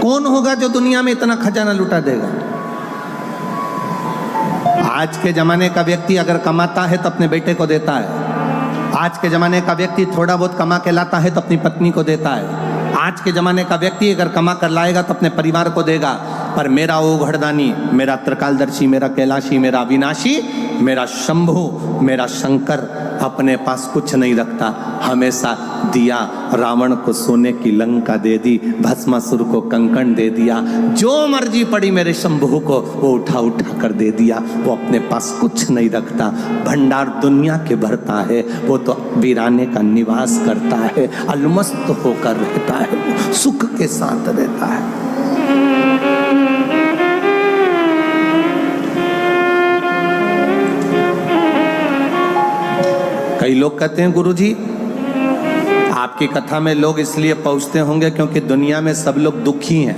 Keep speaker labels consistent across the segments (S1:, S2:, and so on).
S1: कौन होगा जो दुनिया में इतना खजाना लुटा देगा? आज के जमाने का व्यक्ति अगर कमाता है तो अपने बेटे को देता है। आज के जमाने का व्यक्ति थोड़ा बहुत कमा के लाता है तो अपनी पत्नी को देता है। आज के जमाने का व्यक्ति अगर कमा कर लाएगा तो अपने परिवार को देगा। पर मेरा ओघड़दानी, मेरा त्रिकालदर्शी, मेरा कैलाशी, मेरा अविनाशी, मेरा शंभु, मेरा शंकर अपने पास कुछ नहीं रखता। हमेशा दिया, रावण को सोने की लंका दे दी, भस्मासुर को कंकण दे दिया, जो मर्जी पड़ी मेरे शंभु को वो उठा उठा कर दे दिया। वो अपने पास कुछ नहीं रखता। भंडार दुनिया के भरता है, वो तो वीराने का निवास करता है, अलमस्त होकर रहता है, सुख के साथ रहता है। कई लोग कहते हैं गुरुजी आपकी कथा में लोग इसलिए पहुंचते होंगे क्योंकि दुनिया में सब लोग दुखी हैं।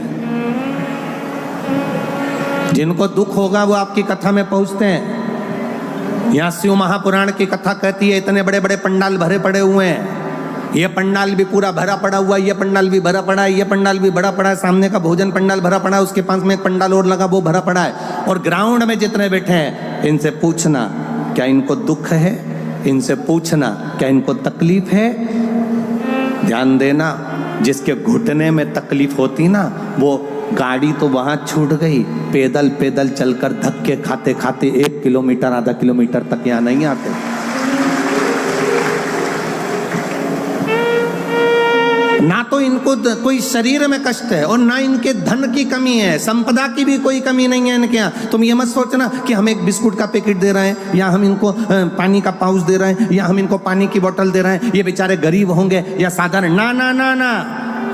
S1: जिनको दुख होगा वो आपकी कथा में पहुंचते हैं। यहाँ शिव महापुराण की कथा कहती है इतने बड़े बड़े पंडाल भरे पड़े हुए हैं, ये पंडाल भी पूरा भरा पड़ा हुआ है, ये पंडाल भी भरा पड़ा है, ये पंडाल भी भरा पड़ा है, सामने का भोजन पंडाल भरा पड़ा है, उसके पास में एक पंडाल और लगा वो भरा पड़ा है। और ग्राउंड में जितने बैठे हैं इनसे पूछना क्या इनको दुख है, इनसे पूछना क्या इनको तकलीफ है। ध्यान देना, जिसके घुटने में तकलीफ होती ना वो गाड़ी तो वहां छूट गई, पैदल पैदल चलकर धक्के खाते खाते 1 किलोमीटर आधा किलोमीटर तक यहाँ नहीं आते। ना तो इनको कोई शरीर में कष्ट है और ना इनके धन की कमी है, संपदा की भी कोई कमी नहीं है इनके यहाँ। तुम ये मत सोचना कि हम एक बिस्कुट का पैकेट दे रहे हैं या हम इनको पानी का पाउच दे रहे हैं या हम इनको पानी की बोतल दे रहे हैं, ये बेचारे गरीब होंगे या साधारण। ना ना ना ना,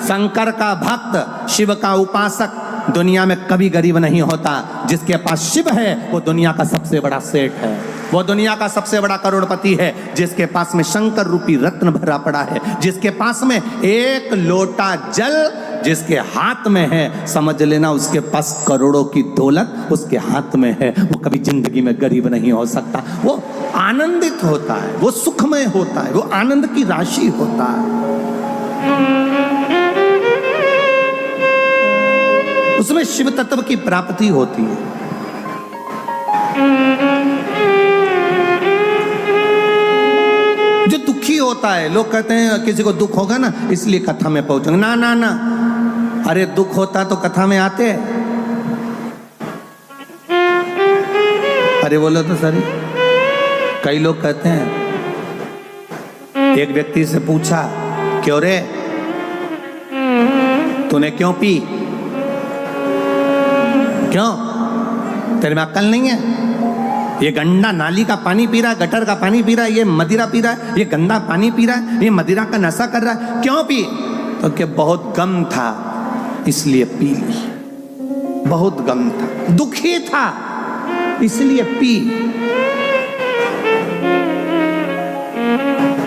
S1: शंकर का भक्त, शिव का उपासक दुनिया में कभी गरीब नहीं होता। जिसके पास शिव है वो दुनिया का सबसे बड़ा सेठ है, वो दुनिया का सबसे बड़ा करोड़पति है। जिसके पास में शंकर रूपी रत्न भरा पड़ा है, जिसके पास में एक लोटा जल जिसके हाथ में है, समझ लेना उसके पास करोड़ों की दौलत उसके हाथ में है। वो कभी जिंदगी में गरीब नहीं हो सकता। वो आनंदित होता है, वो सुखमय होता है, वो आनंद की राशि होता है। उसमें शिव तत्व की प्राप्ति होती है। जो दुखी होता है, लोग कहते हैं किसी को दुख होगा ना इसलिए कथा में पहुंचेंगे। ना ना ना, अरे दुख होता तो कथा में आते। अरे बोलो तो सर, कई लोग कहते हैं, एक व्यक्ति से पूछा क्यों रे तूने क्यों पी, क्यों तेरे में अक्ल नहीं है? ये गंदा नाली का पानी पी रहा है, गटर का पानी पी रहा है, ये मदिरा पी रहा है, ये गंदा पानी पी रहा है, ये मदिरा का नशा कर रहा है, क्यों पी? तो क्या बहुत गम था इसलिए पी ली, बहुत गम था, दुखी था इसलिए पी।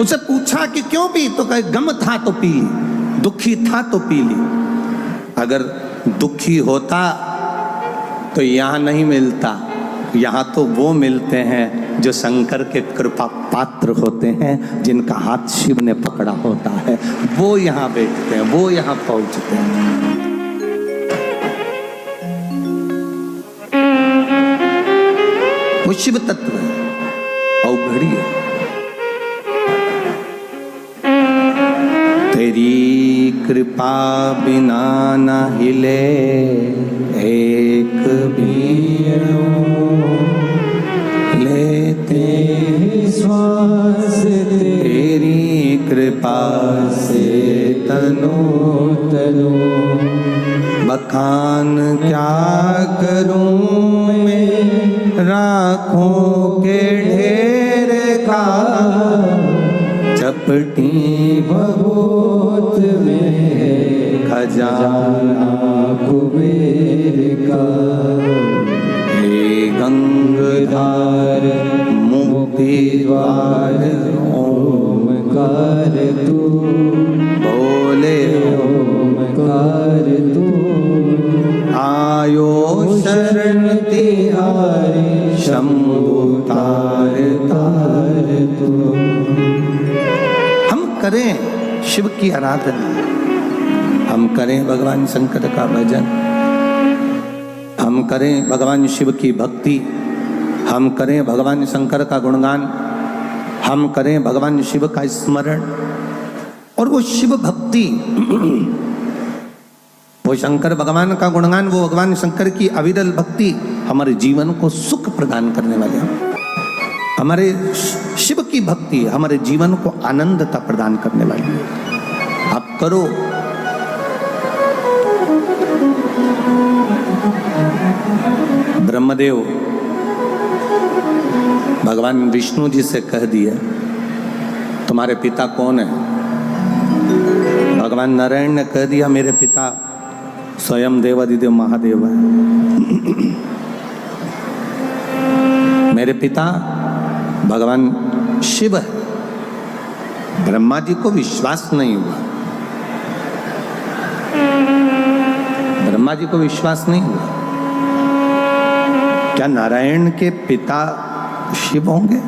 S1: उसे पूछा कि क्यों पी, तो कहे गम था तो पी ली, दुखी था तो पी ली। अगर दुखी होता तो यहां नहीं मिलता, यहाँ तो वो मिलते हैं जो शंकर के कृपा पात्र होते हैं, जिनका हाथ शिव ने पकड़ा होता है, वो यहाँ बैठते हैं, वो यहाँ पहुंचते हैं। वो शिव तत्व है, अवघड़ी है। तेरी कृपा बिना न हिले एक भी लेते श्वास, तेरी कृपा से तनो तनो, बखान क्या करूं मैं राखों के ढेर का, चपटी भगोत में खजाना कुबेर का। हे गंगाधार मुक्ति द्वार ओमकार तू, बोले ओमकार तू, आयो शरण तिहारी शंभु तार तार तू। हम करें शिव की आराधना, हम करें भगवान शंकर का भजन, हम करें भगवान शिव की भक्ति, हम करें भगवान शंकर का गुणगान, हम करें भगवान शिव का स्मरण। और वो शिव भक्ति, वो शंकर भगवान का गुणगान, वो भगवान शंकर की अविरल भक्ति हमारे जीवन को सुख प्रदान करने वाले हैं। हमारे शिव की भक्ति हमारे जीवन को आनंदता प्रदान करने वाली है। आप करो। ब्रह्मदेव भगवान विष्णु जी से कह दिया, तुम्हारे पिता कौन है? भगवान नारायण ने कह दिया, मेरे पिता स्वयं देवादिदेव महादेव है। मेरे पिता भगवान शिव है। ब्रह्मा जी को विश्वास नहीं हुआ, ब्रह्मा जी को विश्वास नहीं हुआ। क्या नारायण के पिता शिव होंगे?